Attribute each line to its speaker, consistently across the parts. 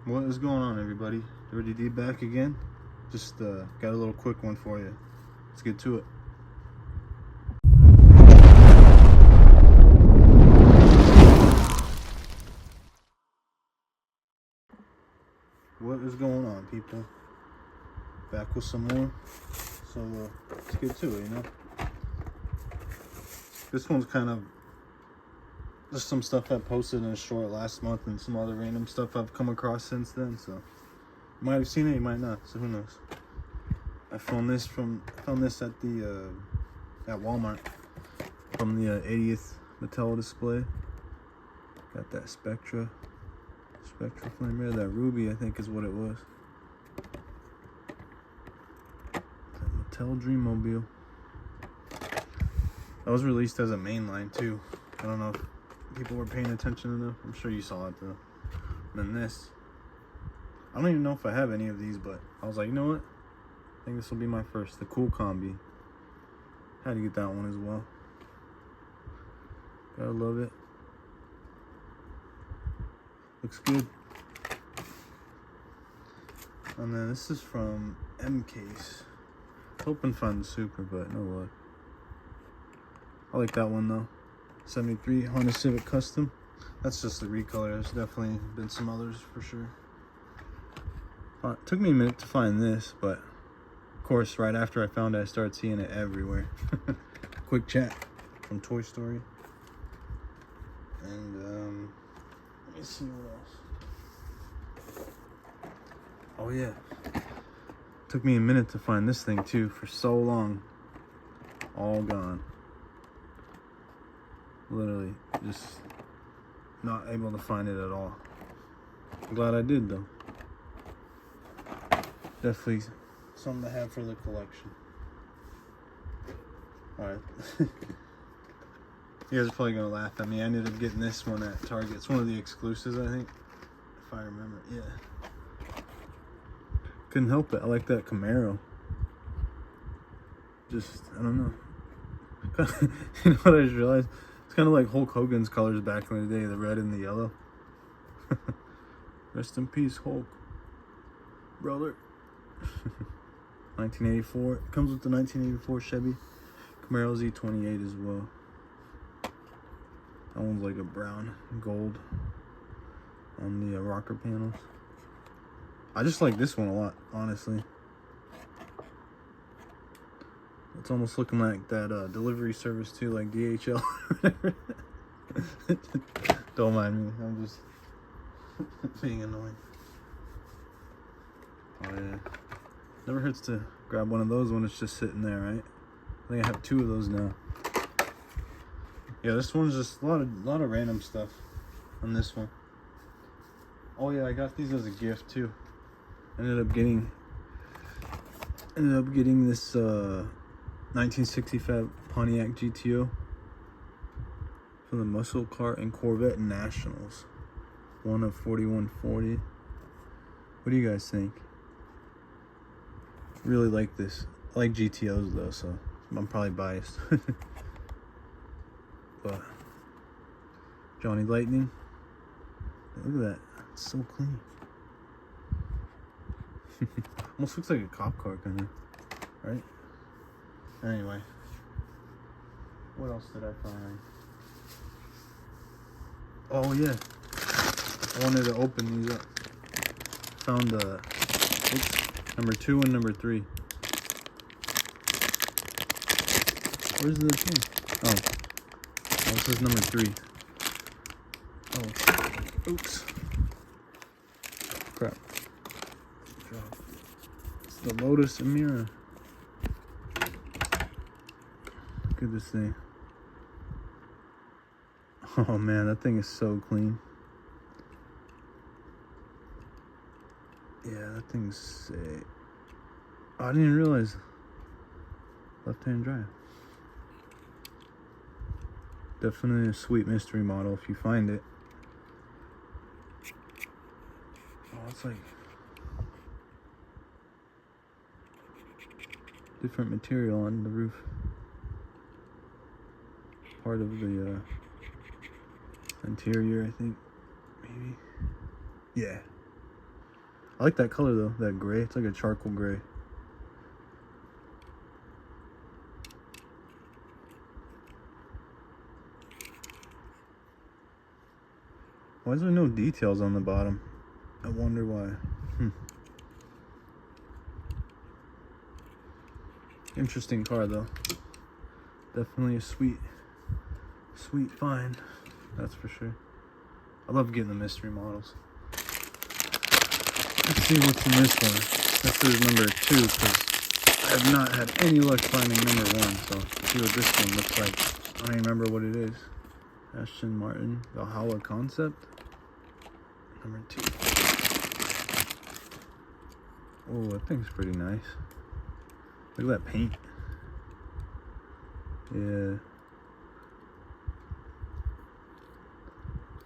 Speaker 1: What is going on, everybody? Dirty D back again. Just got a little quick one for you. Let's get to it. What is going on, people? Back with some more. So let's get to it, you know. This one's kind of just some stuff I posted in a short last month and some other random stuff I've come across since then. So you might have seen it, you might not. So who knows? I found this at the at Walmart from the 80th Mattel display. Got that Spectra flame red, that ruby I think is what it was. That Mattel Dreammobile. That was released as a mainline too. I don't know if people were paying attention enough. I'm sure you saw it though. And then this. I don't even know if I have any of these, but I was like, you know what? I think this will be my first. The Cool Combi. Had to get that one as well. Gotta love it. Looks good. And then this is from M-Case. Hoping to find the Super, but no luck. I like that one though. 73 Honda Civic Custom. That's just the recolor. There's definitely been some others for sure. It took me a minute to find this, but of course right after I found it, I started seeing it everywhere. Quick chat from Toy Story. And let me see what else. Oh yeah. Took me a minute to find this thing too, for so long. All gone. Literally just not able to find it at all. I'm glad I did though. Definitely something to have for the collection. Alright. You guys are probably gonna laugh at me. I ended up getting this one at Target. It's one of the exclusives, I think. If I remember. Yeah. Couldn't help it. I like that Camaro. Just, I don't know. You know what I just realized? It's kind of like Hulk Hogan's colors back in the day, the red and the yellow. Rest in peace, Hulk. Brother. 1984. It comes with the 1984 Chevy Camaro Z28 as well. That one's like a brown gold on the rocker panels. I just like this one a lot, honestly. It's almost looking like that delivery service too, like DHL or whatever. Don't mind me, I'm just being annoying. Oh yeah. Never hurts to grab one of those when it's just sitting there, right? I think I have 2 of those now. Yeah, this one's just a lot of random stuff on this one. Oh yeah, I got these as a gift too. Ended up getting this 1965 Pontiac GTO from the Muscle Car and Corvette Nationals. One of 4140. What do you guys think? Really like this. I like GTOs though, so I'm probably biased. But Johnny Lightning. Look at that. It's so clean. Almost looks like a cop car kind of, right? Anyway, what else did I find? Oh yeah, I wanted to open these up. Found number 2 and number 3. Where's the thing? Oh, this is number 3. Oh, oops. Crap. It's the Lotus Emira. Look at this thing. Oh man, that thing is so clean. Yeah, that thing's sick. Oh, I didn't even realize. Left-hand drive. Definitely a sweet mystery model if you find it. Oh, it's like different material on the roof. Part of the interior, I think. Maybe. Yeah. I like that color though, that gray. It's like a charcoal gray. Why is there no details on the bottom? I wonder why. Interesting car though. Definitely a sweet find. That's for sure. I love getting the mystery models. Let's see what's in this one. This is number 2 because I have not had any luck finding number 1. So let's see what this one looks like. I don't even remember what it is. Aston Martin Valhalla Concept. Number 2. Oh, that thing's pretty nice. Look at that paint. Yeah.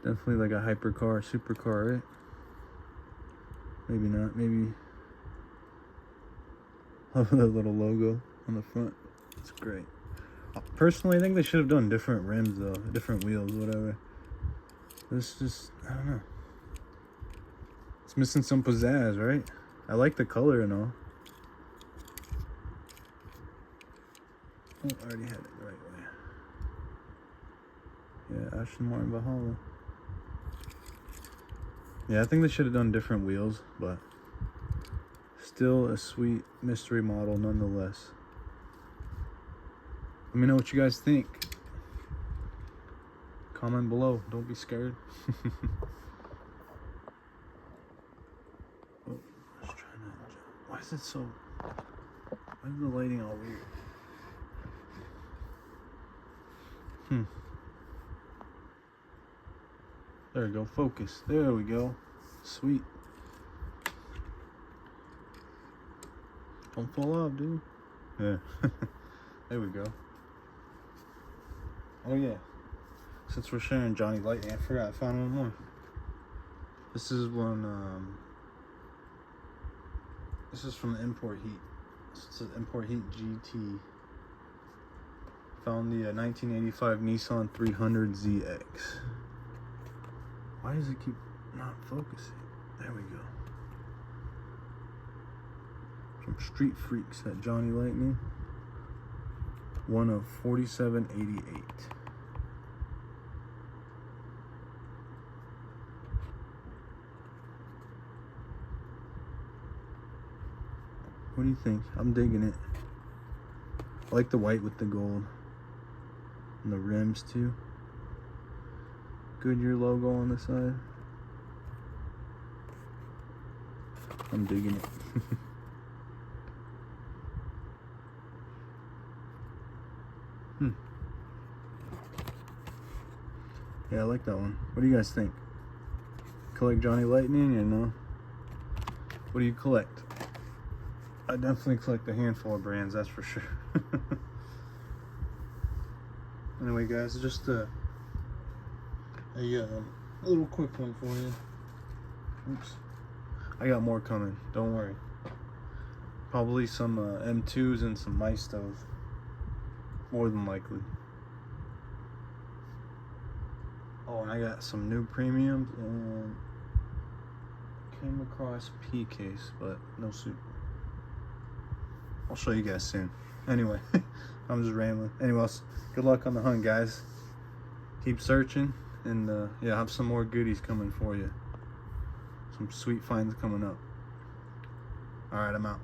Speaker 1: Definitely like a hypercar, supercar, right? Maybe not. Maybe. Love that little logo on the front. It's great. Personally, I think they should have done different rims though, different wheels, whatever. This just, I don't know. It's missing some pizzazz, right? I like the color and all. Oh, I already had it the right way. Yeah, Aston Martin Valhalla. Yeah, I think they should have done different wheels, but still a sweet mystery model nonetheless. Let me know what you guys think. Comment below. Don't be scared. Oh, I was trying to... Why is it so... Why is the lighting all weird? There we go. Focus. There we go. Sweet. Don't fall off, dude. Yeah. There we go. Oh yeah. Since we're sharing Johnny Lightning, I forgot I found one more. This is one, this is from the Import Heat. It's an Import Heat GT. Found the 1985 Nissan 300ZX. Why does it keep not focusing? There we go. From Street Freaks at Johnny Lightning. One of 4788. What do you think? I'm digging it. I like the white with the gold. And the rims too. Goodyear logo on the side. I'm digging it. Yeah, I like that one. What do you guys think? Collect Johnny Lightning or no? What do you collect? I definitely collect a handful of brands, that's for sure. Anyway, guys, just a little quick one for you. Oops. I got more coming, don't worry. Probably some M2s and some Maestos. More than likely. Oh, and I got some new premiums and came across P case, but no super. I'll show you guys soon. Anyway, I'm just rambling. Anyways, good luck on the hunt, guys. Keep searching, and yeah, I have some more goodies coming for you. Some sweet finds coming up. All right, I'm out.